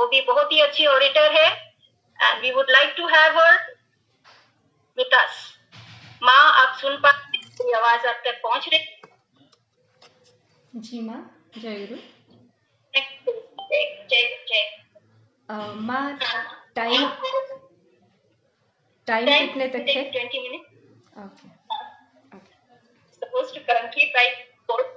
वो भी बहुत ही अच्छी ऑडिटर है and we would like to have her with us. माँ आप सुन पा रही हैं? मेरी आवाज आप तक पहुंच रही? जी माँ, जय गुरु। माँ, टाइम कितने तक है? 20 minutes. Okay. Supposed to currently write code.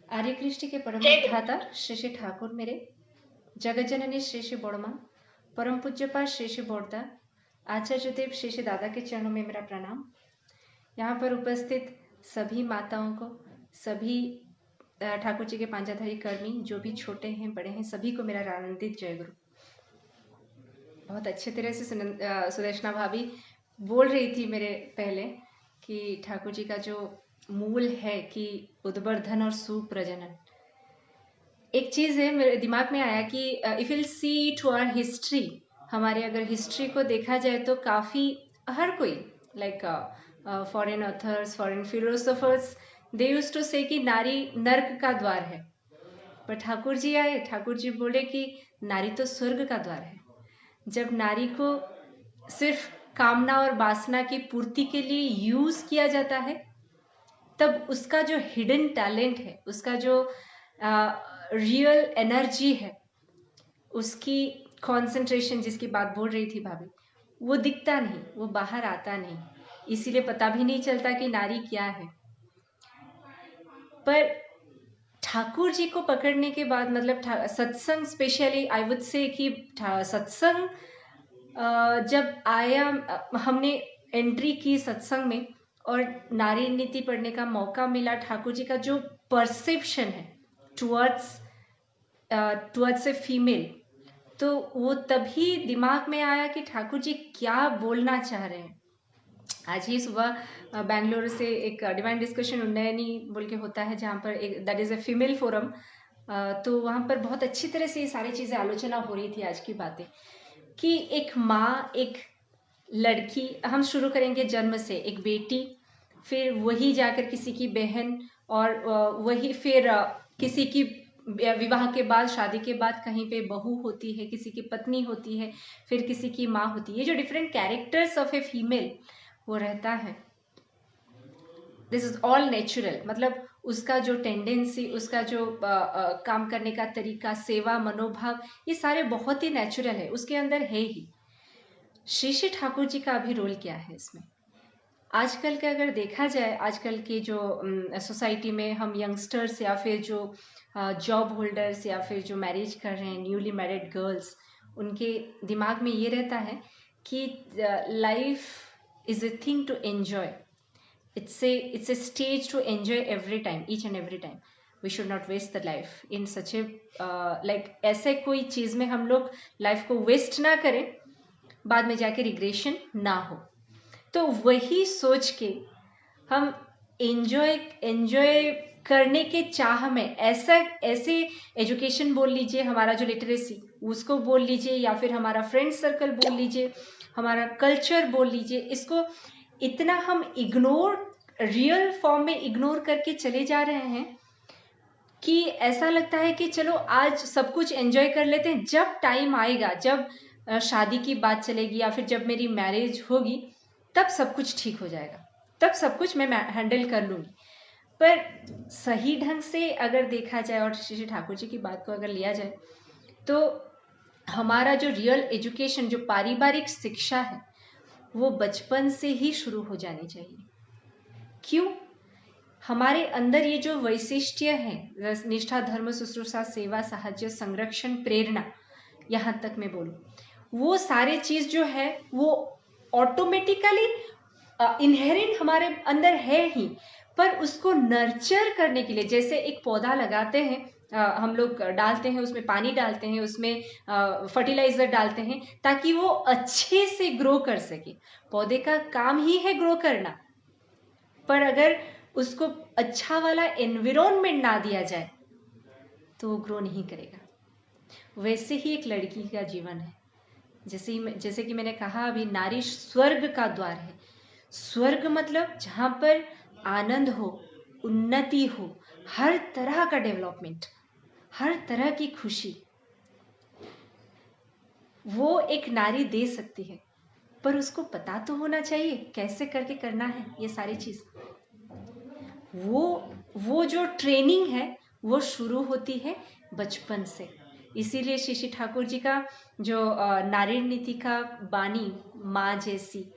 आर्य कृष्टि के परम जय गुरु। उद्धाता श्री श्री ठाकुर मेरे, जगत जननी श्री श्री बड़मा, परम पूज्यपाद श्री श्री बोरदा, आचार्य देव श्री श्री दादा के चरणों में मेरा प्रणाम। यहाँ पर उपस्थित सभी माताओं को, सभी ठाकुर जी के पांजाधारी कर्मी, जो भी छोटे हैं बड़े हैं, सभी को मेरा आनंदित जय गुरु। बहुत अच्छे तरह से सुदर्शना भाभी बोल रही थी मेरे पहले कि ठाकुर जी का जो मूल है कि उद्वर्धन और सुप्रजनन। एक चीज है मेरे दिमाग में आया कि if will see to our history, हमारे अगर हिस्ट्री को देखा जाए तो काफी हर कोई like foreign authors, foreign philosophers, they used to say कि नारी नर्क का द्वार है, पर ठाकुर जी आए, ठाकुर जी बोले कि नारी तो स्वर्ग का द्वार है। जब नारी को सिर्फ कामना और वासना की पूर्ति के लिए यूज किया जाता है, तब उसका जो हिडन टैलेंट है, उसका जो रियल एनर्जी है, उसकी कंसंट्रेशन जिसकी बात बोल रही थी भाभी, वो दिखता नहीं, वो बाहर आता नहीं, इसीलिए पता भी नहीं चलता कि नारी क्या है। पर ठाकुर जी को पकड़ने के बाद मतलब सत्संग, स्पेशली आई वुड से कि सत्संग जब आया, हमने एंट्री की सत्संग में और नारी नीति पढ़ने का मौका मिला, ठाकुर जी का जो परसेप्शन है टुवर्ड्स ए फीमेल, तो वो तभी दिमाग में आया कि ठाकुर जी क्या बोलना चाह रहे हैं। आज ही सुबह बेंगलुरु से एक डिवाइन डिस्कशन उन्नयनी बोल के होता है, जहाँ पर एक that is a female forum, तो वहाँ पर बहुत अच्छी तरह से ये सारी चीजें आलोचना हो रही थी आज की बातें, कि एक माँ, एक लड़की, हम शुरू करेंगे जन्म से, एक बेटी, फिर वही जाकर किसी की बहन, और वही फिर किसी की विवाह के बाद, शादी के बाद कहीं पे बहू होती है, किसी की पत्नी होती है, फिर किसी की माँ होती है। ये जो different characters of a female वो रहता है, दिस इज ऑल नेचुरल। मतलब उसका जो टेंडेंसी, उसका जो काम करने का तरीका, सेवा मनोभाव, ये सारे बहुत ही नेचुरल है, उसके अंदर है ही। श्री श्री ठाकुर जी का अभी रोल क्या है इसमें? आजकल का अगर देखा जाए, आजकल की जो सोसाइटी में हम यंगस्टर्स या फिर जो जॉब होल्डर्स या फिर जो मैरिज कर रहे हैं, न्यूली मैरिड गर्ल्स, उनके दिमाग में ये रहता है कि life is a thing to enjoy, it's a stage to enjoy every time, each and every time. We should not waste the life in such a like ऐसे कोई चीज में हम लोग लाइफ को वेस्ट ना करें, बाद में जाके रिग्रेशन ना हो। तो वही सोच के हम एंजॉय करने के चाह में ऐसे एजुकेशन बोल लीजिए, हमारा जो लिटरेसी उसको बोल लीजिए, या फिर हमारा फ्रेंड सर्कल बोल लीजिए, हमारा कल्चर बोल लीजिए, इसको इतना हम इग्नोर, रियल फॉर्म में इग्नोर करके चले जा रहे हैं कि ऐसा लगता है कि चलो आज सब कुछ एंजॉय कर लेते हैं, जब टाइम आएगा, जब शादी की बात चलेगी या फिर जब मेरी मैरिज होगी, तब सब कुछ ठीक हो जाएगा, तब सब कुछ मैं हैंडल कर लूंगी। पर सही ढंग से अगर देखा जाए और श्री ठाकुर जी की बात को अगर लिया जाए, तो हमारा जो रियल एजुकेशन, जो पारिवारिक शिक्षा है, वो बचपन से ही शुरू हो जानी चाहिए। क्यों? हमारे अंदर ये जो वैशिष्ट्य है, निष्ठा, धर्म, शुश्रूषा, सेवा, साहस्य, संरक्षण, प्रेरणा, यहां तक मैं बोलूं, वो सारे चीज जो है वो ऑटोमेटिकली इनहेरेंट हमारे अंदर है ही, पर उसको नर्चर करने के लिए, जैसे एक पौधा लगाते हैं, हम लोग डालते हैं, उसमें पानी डालते हैं, उसमें फर्टिलाइजर डालते हैं ताकि वो अच्छे से ग्रो कर सके। पौधे का काम ही है ग्रो करना, पर अगर उसको अच्छा वाला एनवायरनमेंट ना दिया जाए तो वो ग्रो नहीं करेगा। वैसे ही एक लड़की का जीवन है, जैसे कि मैंने कहा अभी, नारी स्वर्ग का द्वार है। स्वर्ग मतलब जहां पर आनंद हो, उन्नति हो, हर तरह का डेवलपमेंट। हर तरह की खुशी वो एक नारी दे सकती है, पर उसको पता तो होना चाहिए कैसे करके करना है ये सारी चीज। वो जो ट्रेनिंग है वो शुरू होती है बचपन से। इसीलिए श्री ठाकुर जी का जो नारी नीति का बानी, माँ जैसी,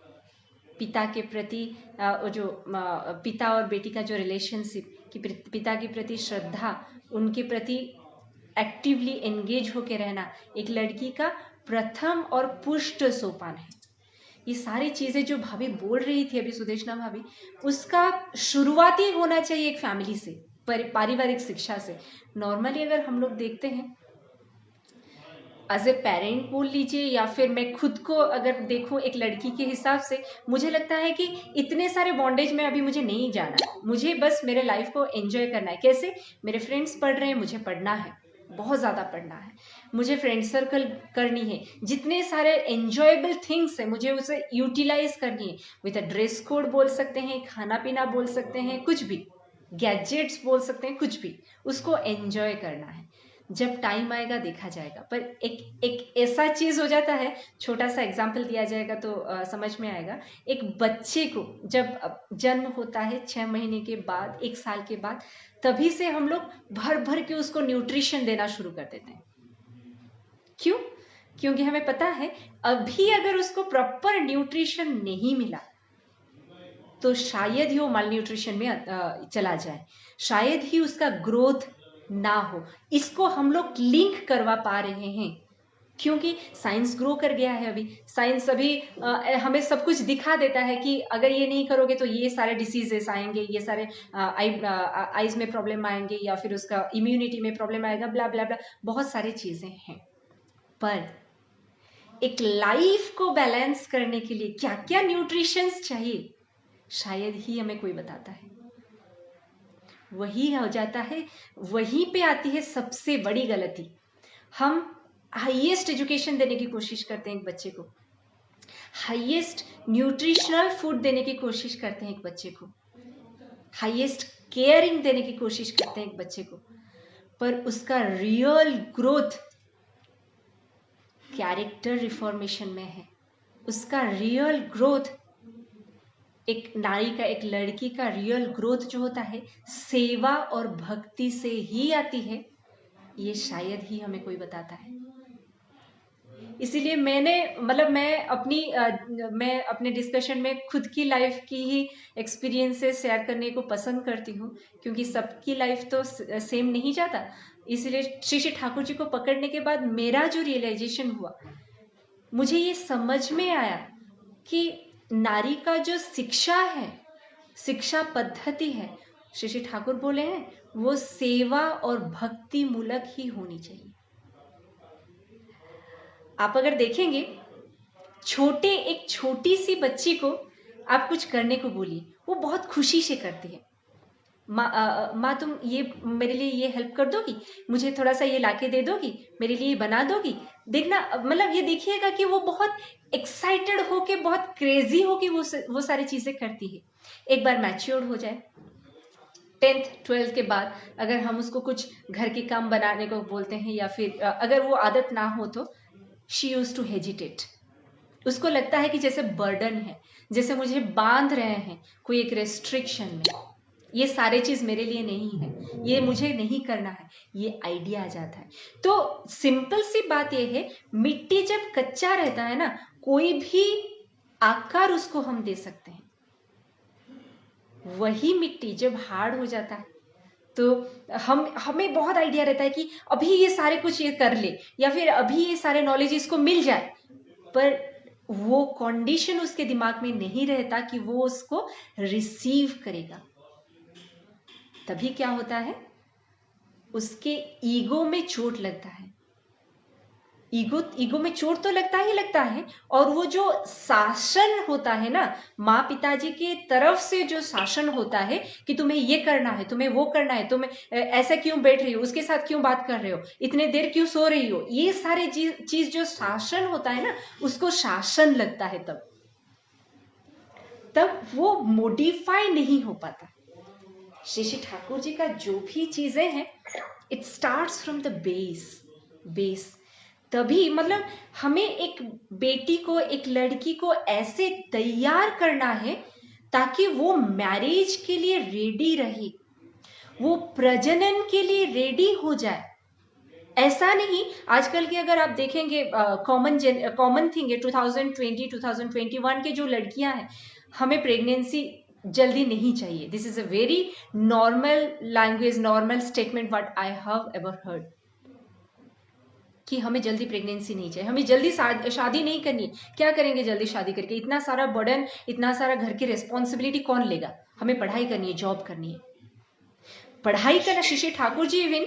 पिता के प्रति जो पिता और बेटी का जो रिलेशनशिप, कि पिता के प्रति श्रद्धा, उनके प्रति एक्टिवली एंगेज होके रहना एक लड़की का प्रथम और पुष्ट सोपान है। ये सारी चीजें जो भाभी बोल रही थी अभी, सुदेशना भाभी, उसका शुरुआती होना चाहिए एक फैमिली से, पारिवारिक शिक्षा से। नॉर्मली अगर हम लोग देखते हैं एज ए पेरेंट बोल लीजिए, या फिर मैं खुद को अगर देखूं एक लड़की के हिसाब से, मुझे लगता है कि इतने सारे बॉन्डेज में अभी मुझे नहीं जाना है। मुझे बस मेरे लाइफ को एंजॉय करना है। कैसे? मेरे फ्रेंड्स पढ़ रहे हैं, मुझे पढ़ना है, बहुत ज़्यादा पढ़ना है, मुझे फ्रेंड सर्कल करनी है, जितने सारे एंजॉयबल थिंग्स है मुझे उसे यूटिलाइज करनी है। विद अ ड्रेस कोड बोल सकते हैं, खाना पीना बोल सकते हैं, कुछ भी, गैजेट्स बोल सकते हैं, कुछ भी, उसको एंजॉय करना है। जब टाइम आएगा देखा जाएगा। पर एक ऐसा चीज हो जाता है, छोटा सा एग्जाम्पल दिया जाएगा तो समझ में आएगा। एक बच्चे को जब जन्म होता है 6 महीने के बाद, 1 साल के बाद, तभी से हम लोग भर भर के उसको न्यूट्रिशन देना शुरू कर देते हैं। क्यों? क्योंकि हमें पता है अभी अगर उसको प्रॉपर न्यूट्रिशन नहीं मिला तो शायद ही वो माल न्यूट्रिशन में चला जाए, शायद ही उसका ग्रोथ ना हो। इसको हम लोग लिंक करवा पा रहे हैं क्योंकि साइंस ग्रो कर गया है। अभी साइंस अभी हमें सब कुछ दिखा देता है कि अगर ये नहीं करोगे तो ये सारे डिसीजेस आएंगे, ये सारे आईज में प्रॉब्लम आएंगे, या फिर उसका इम्यूनिटी में प्रॉब्लम आएगा, ब्ला ब्ला ब्ला, बहुत सारी चीजें हैं। पर एक लाइफ को बैलेंस करने के लिए क्या क्या न्यूट्रिशंस चाहिए, शायद ही हमें कोई बताता है। वही हो जाता है, वहीं पे आती है सबसे बड़ी गलती। हम हाईएस्ट एजुकेशन देने की कोशिश करते हैं एक बच्चे को, हाईएस्ट न्यूट्रिशनल फूड देने की कोशिश करते हैं एक बच्चे को, हाईएस्ट केयरिंग देने की कोशिश करते हैं एक बच्चे को, पर उसका रियल ग्रोथ कैरेक्टर रिफॉर्मेशन में है। उसका रियल ग्रोथ, एक नारी का, एक लड़की का रियल ग्रोथ जो होता है सेवा और भक्ति से ही आती है। ये शायद ही हमें कोई बताता है। इसीलिए मैं अपने डिस्कशन में खुद की लाइफ की ही एक्सपीरियंसेस शेयर करने को पसंद करती हूँ, क्योंकि सबकी लाइफ तो सेम नहीं जाता। इसलिए श्री ठाकुर जी को पकड़ने के बाद मेरा जो रियलाइजेशन हुआ, मुझे ये समझ में आया कि नारी का जो शिक्षा है, शिक्षा पद्धति है, श्री ठाकुर बोले हैं वो सेवा और भक्ति मूलक ही होनी चाहिए। आप अगर देखेंगे एक छोटी सी बच्ची को आप कुछ करने को बोलिए, वो बहुत खुशी से करती है। माँ तुम ये मेरे लिए ये हेल्प कर दोगी, मुझे थोड़ा सा ये लाके दे दोगी, मेरे लिए बना दोगी। देखना, मतलब ये देखिएगा कि वो बहुत एक्साइटेड होके, बहुत क्रेजी होके वो सारी चीजें करती है। एक बार मैच्योर हो जाए, 10th 12th के बाद अगर हम उसको कुछ घर के काम बनाने को बोलते हैं, या फिर अगर वो आदत ना हो तो शी यूज्ड टू हेजिटेट। उसको लगता है कि जैसे बर्डन है, जैसे मुझे बांध रहे हैं कोई एक रेस्ट्रिक्शन में, ये सारे चीज मेरे लिए नहीं है, ये मुझे नहीं करना है, ये आइडिया आ जाता है। तो सिंपल सी बात ये है, मिट्टी जब कच्चा रहता है ना, कोई भी आकार उसको हम दे सकते हैं। वही मिट्टी जब हार्ड हो जाता है तो हमें बहुत आइडिया रहता है कि अभी ये सारे कुछ ये कर ले, या फिर अभी ये सारे नॉलेज इसको मिल जाए, पर वो कंडीशन उसके दिमाग में नहीं रहता कि वो उसको रिसीव करेगा। तभी क्या होता है, उसके ईगो में चोट लगता है। ईगो में चोट तो लगता ही लगता है, और वो जो शासन होता है ना, माँ पिताजी की तरफ से जो शासन होता है कि तुम्हें ये करना है, तुम्हें वो करना है, तुम्हें ऐसा क्यों बैठ रही हो, उसके साथ क्यों बात कर रहे हो, इतने देर क्यों सो रही हो, ये सारे चीज जो शासन होता है ना, उसको शासन लगता है। तब वो मॉडिफाई नहीं हो पाता। श्री ठाकुर जी का जो भी चीजें हैं, it starts from the base. तभी मतलब हमें एक बेटी को, एक लड़की को ऐसे तैयार करना है ताकि वो मैरिज के लिए रेडी रहे, वो प्रजनन के लिए रेडी हो जाए। ऐसा नहीं, आजकल के अगर आप देखेंगे कॉमन थिंग है 2020 2021 के जो लड़कियां हैं, हमें प्रेगनेंसी जल्दी नहीं चाहिए। This is a very normal language, normal statement what I have ever heard, कि हमें जल्दी प्रेगनेंसी नहीं चाहिए, हमें जल्दी शादी नहीं करनी। क्या करेंगे जल्दी शादी करके? इतना सारा बर्डन, इतना सारा घर की रिस्पॉन्सिबिलिटी कौन लेगा? हमें पढ़ाई करनी है, जॉब करनी है, पढ़ाई करना। शशि ठाकुर जी इवन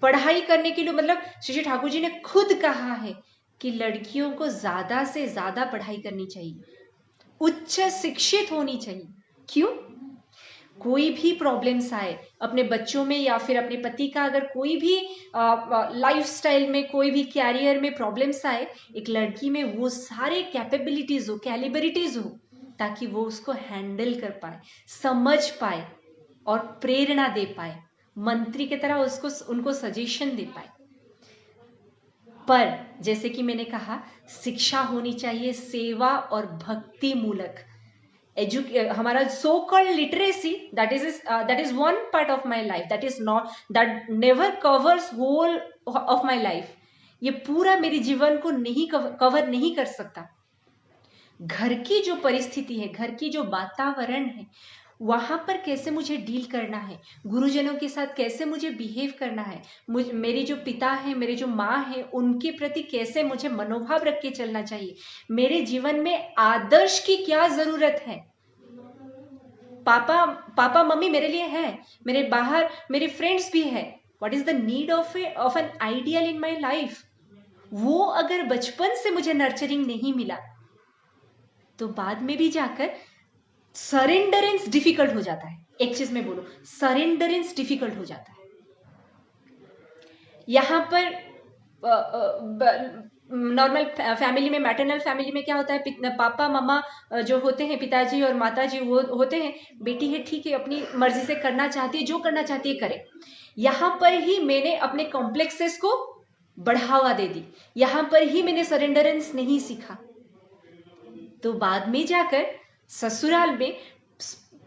पढ़ाई करने के लिए, मतलब शशि ठाकुर जी ने खुद कहा है कि लड़कियों को ज्यादा से ज्यादा पढ़ाई करनी चाहिए, उच्च शिक्षित होनी चाहिए। क्यों? कोई भी प्रॉब्लम्स आए अपने बच्चों में या फिर अपने पति का, अगर कोई भी लाइफस्टाइल में, कोई भी कैरियर में प्रॉब्लम्स आए, एक लड़की में वो सारे कैपेबिलिटीज हो, कैलिबरिटीज हो, ताकि वो उसको हैंडल कर पाए, समझ पाए और प्रेरणा दे पाए, मंत्री की तरह उसको, उनको सजेशन दे पाए। पर जैसे कि मैंने कहा, शिक्षा होनी चाहिए सेवा और भक्ति मूलक। हमारा so called literacy, that is one part of my life, that is not, that never covers whole of my life. ये पूरा मेरे जीवन को नहीं कवर नहीं कर सकता। घर की जो परिस्थिति है, घर की जो वातावरण है, वहां पर कैसे मुझे डील करना है, गुरुजनों के साथ कैसे मुझे बिहेव करना है, मेरे जो पिता हैं, मेरे जो माँ हैं, उनके प्रति कैसे मुझे मनोभाव रख के चलना चाहिए, मेरे जीवन में आदर्श की क्या जरूरत है। पापा मम्मी मेरे लिए है, मेरे बाहर मेरे फ्रेंड्स भी है। What is the need of an ideal in my life? वो अगर बचपन से मुझे नर्चरिंग नहीं मिला तो बाद में भी जाकर सरेंडरेंस डिफिकल्ट हो जाता है। एक चीज में बोलो, सरेंडरेंस डिफिकल्ट हो जाता है। यहां पर नॉर्मल फैमिली में, मैटरनल फैमिली में क्या होता है, पापा मम्मा जो होते हैं, पिताजी और माताजी, वो होते हैं, बेटी है ठीक है, अपनी मर्जी से करना चाहती है, जो करना चाहती है करे। यहां पर ही मैंने अपने कॉम्प्लेक्सेस को बढ़ावा दे दी, यहां पर ही मैंने सरेंडरेंस नहीं सीखा। तो बाद में जाकर ससुराल में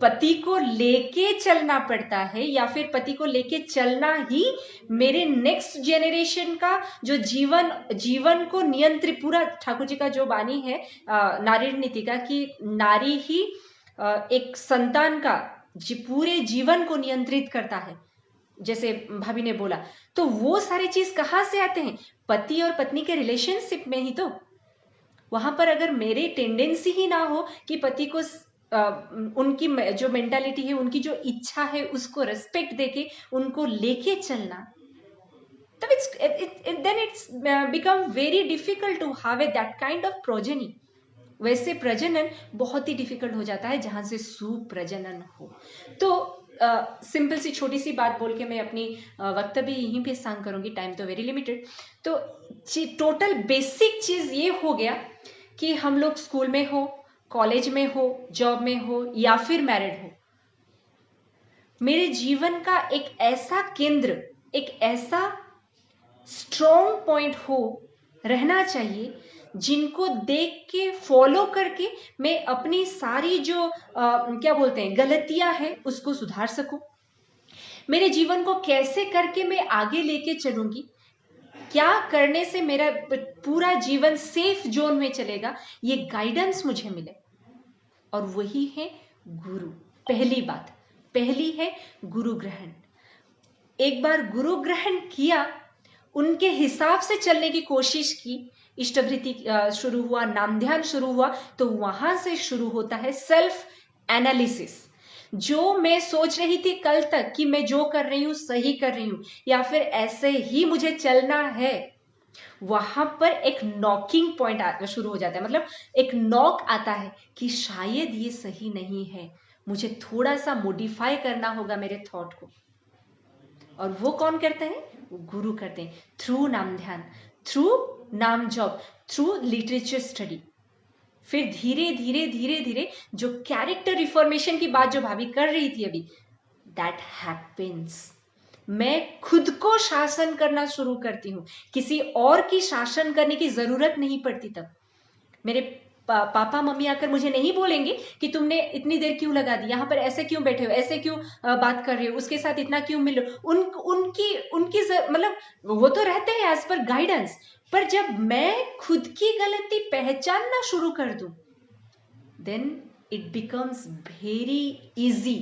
पति को लेके चलना पड़ता है, या फिर पति को लेके चलना ही मेरे नेक्स्ट जेनरेशन का जो जीवन को नियंत्रित, पूरा ठाकुर जी का जो वाणी है नारी नीति का, कि नारी ही एक संतान का पूरे जीवन को नियंत्रित करता है, जैसे भाभी ने बोला। तो वो सारी चीज कहाँ से आते हैं? पति और पत्नी के रिलेशनशिप में ही। तो वहां पर अगर मेरी टेंडेंसी ही ना हो कि पति को उनकी जो मेंटालिटी है, उनकी जो इच्छा है, उसको रेस्पेक्ट देके उनको लेके चलना, तब it's become very difficult to have that kind of progeny. वैसे प्रजनन बहुत ही डिफिकल्ट हो जाता है जहां से सुप्रजनन हो। तो सिंपल सी छोटी सी बात बोल के मैं अपनी वक्तव्य यहीं पे सांग करूंगी, टाइम तो वेरी लिमिटेड। तो टोटल बेसिक चीज ये हो गया कि हम लोग स्कूल में हो, कॉलेज में हो, जॉब में हो, या फिर मैरिड हो, मेरे जीवन का एक ऐसा केंद्र, एक ऐसा स्ट्रॉन्ग पॉइंट हो रहना चाहिए, जिनको देख के फॉलो करके मैं अपनी सारी जो क्या बोलते हैं गलतियां हैं उसको सुधार सकूं। मेरे जीवन को कैसे करके मैं आगे लेके चलूंगी, क्या करने से मेरा पूरा जीवन सेफ जोन में चलेगा, ये गाइडेंस मुझे मिले। और वही है गुरु। पहली है गुरु ग्रहण। एक बार गुरु ग्रहण किया, उनके हिसाब से चलने की कोशिश की, इष्टभृति शुरू हुआ, नाम ध्यान शुरू हुआ, तो वहां से शुरू होता है सेल्फ एनालिसिस। जो मैं सोच रही थी कल तक कि मैं जो कर रही हूं सही कर रही हूं, या फिर ऐसे ही मुझे चलना है, वहां पर एक नॉकिंग पॉइंट शुरू हो जाता है। मतलब एक नॉक आता है कि शायद ये सही नहीं है, मुझे थोड़ा सा मॉडिफाई करना होगा मेरे थॉट को। और वो कौन करते हैं? गुरु करते हैं, थ्रू नाम ध्यान, थ्रू नाम जॉब, थ्रू लिटरेचर स्टडी। फिर धीरे धीरे धीरे धीरे जो कैरेक्टर रिफॉर्मेशन की बात जो भाभी कर रही थी अभी, दैट हैपेंस। मैं खुद को शासन करना शुरू करती हूँ, किसी और की शासन करने की जरूरत नहीं पड़ती। तब मेरे पापा मम्मी आकर मुझे नहीं बोलेंगे कि तुमने इतनी देर क्यों लगा दी, यहाँ पर ऐसे क्यों बैठे हो, ऐसे क्यों बात कर रहे हो, उसके साथ इतना क्यों मिल रहे हो। उनकी उनकी मतलब वो तो रहते हैं एज पर गाइडेंस, पर जब मैं खुद की गलती पहचानना शुरू कर दूं, then it becomes very easy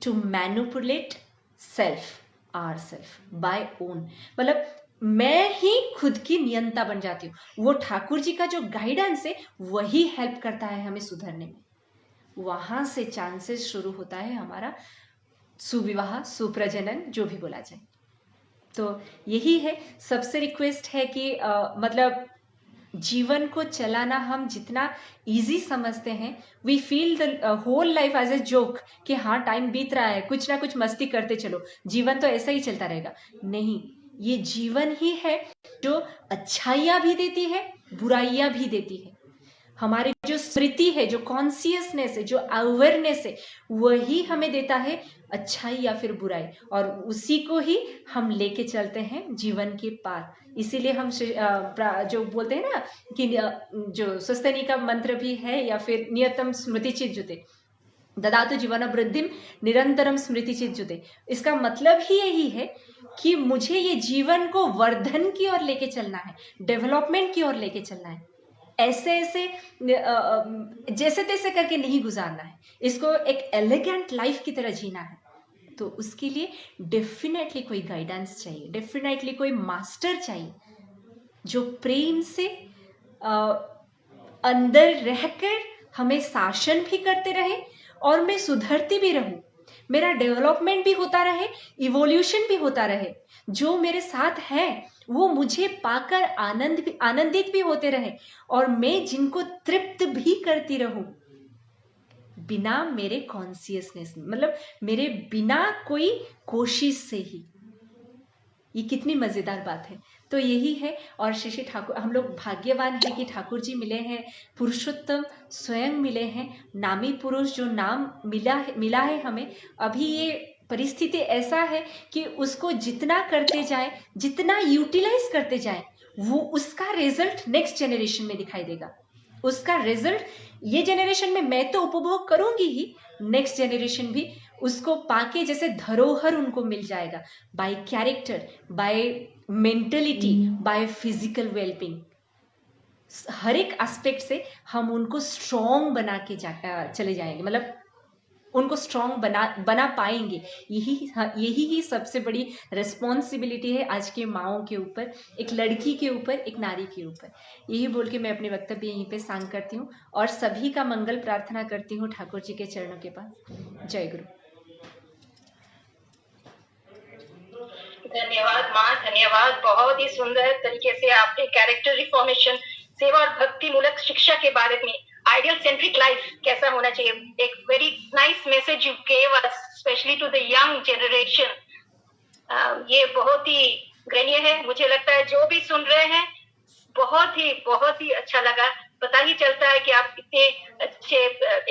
to manipulate self, ourself by own। मतलब मैं ही खुद की नियंता बन जाती हूँ। वो ठाकुर जी का जो गाइडेंस है वही हेल्प करता है हमें सुधरने में। वहां से चांसेस शुरू होता है हमारा सुविवाह, सुप्रजनन, जो भी बोला जाए। तो यही है, सबसे रिक्वेस्ट है कि मतलब जीवन को चलाना हम जितना इजी समझते हैं, we feel the whole life as a joke कि हाँ टाइम बीत रहा है, कुछ ना कुछ मस्ती करते चलो, जीवन तो ऐसा ही चलता रहेगा। नहीं, ये जीवन ही है जो अच्छाइयां भी देती है, बुराइयां भी देती है। हमारी जो स्मृति है, जो कॉन्सियसनेस है, जो अवेयरनेस है, वही हमें देता है अच्छाई या फिर बुराई, और उसी को ही हम लेके चलते हैं जीवन के पार। इसीलिए हम जो बोलते हैं ना कि जो स्वस्तिनी का मंत्र भी है, या फिर नियतम स्मृति चिज्जुते ददातु जीवन वृद्धिम निरंतरम स्मृति चिज्जुते। इसका मतलब ही यही है कि मुझे ये जीवन को वर्धन की ओर लेके चलना है, डेवलपमेंट की ओर लेके चलना है। ऐसे ऐसे जैसे तैसे करके नहीं गुजारना है, इसको एक एलिगेंट लाइफ की तरह जीना है। तो उसके लिए डेफिनेटली कोई गाइडेंस चाहिए, डेफिनेटली कोई मास्टर चाहिए जो प्रेम से अंदर रहकर हमें शासन भी करते रहे, और मैं सुधरती भी रहूं, मेरा डेवलपमेंट भी होता रहे, इवोल्यूशन भी होता रहे। जो मेरे साथ है वो मुझे पाकर आनंदित भी होते रहे, और मैं जिनको तृप्त भी करती रहूं बिना मेरे कॉन्सियसनेस, मतलब मेरे बिना कोई कोशिश से ही। ये कितनी मजेदार बात है। तो यही है, और श्री ठाकुर, हम लोग भाग्यवान है कि ठाकुर जी मिले हैं, पुरुषोत्तम स्वयं मिले हैं, नामी पुरुष जो नाम मिला है हमें। अभी ये परिस्थिति ऐसा है कि उसको जितना करते जाए, जितना यूटिलाइज करते जाए, वो उसका रिजल्ट नेक्स्ट जनरेशन में दिखाई देगा। उसका रिजल्ट ये जनरेशन में मैं तो उपभोग करूंगी ही, नेक्स्ट जनरेशन भी उसको पाके जैसे धरोहर उनको मिल जाएगा, by character, by mentality, by physical wellbeing. हर एक एस्पेक्ट से हम उनको स्ट्रॉन्ग बना के चले जाएंगे, मतलब उनको स्ट्रॉन्ग बना पाएंगे। यही ही सबसे बड़ी रिस्पॉन्सिबिलिटी है आज के माओं के ऊपर, एक लड़की के ऊपर, एक नारी के ऊपर। यही बोल के मैं अपने वक्तव्य यहीं पे सांग करती हूँ, और सभी का मंगल प्रार्थना करती हूँ ठाकुर जी के चरणों के पास। जय गुरु। धन्यवाद माँ, धन्यवाद। बहुत ही सुंदर तरीके से आपने कैरेक्टर रिफॉर्मेशन, सेवा और भक्ति मूलक शिक्षा के बारे में, आइडियल सेंट्रिक लाइफ कैसा होना चाहिए, एक very nice message you gave us, specially to the young generation. ये बहुत ही ग्रहणीय है। मुझे लगता है जो भी सुन रहे हैं बहुत ही अच्छा लगा। पता ही चलता है कि आप इतने अच्छे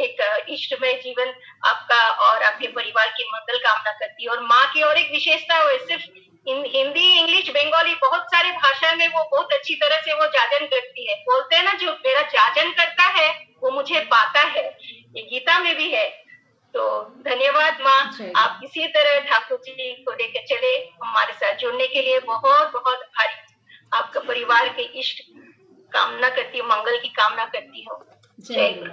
एक इष्टमय जीवन आपका और आपके परिवार की मंगल कामना करती है। और माँ की और एक विशेषता है, सिर्फ हिंदी, इंग्लिश, बंगाली, बहुत सारे भाषा में वो बहुत अच्छी तरह से वो जाजन करती है। बोलते हैं ना, जो मेरा जाजन करता है वो मुझे पाता है, ये गीता में भी है। तो धन्यवाद माँ, आप इसी तरह ठाकुर जी को लेकर चले। हमारे साथ जुड़ने के लिए बहुत बहुत आभारी। आपका परिवार के इष्ट कामना करती हूँ, मंगल की कामना करती हूँ। जय गुरु।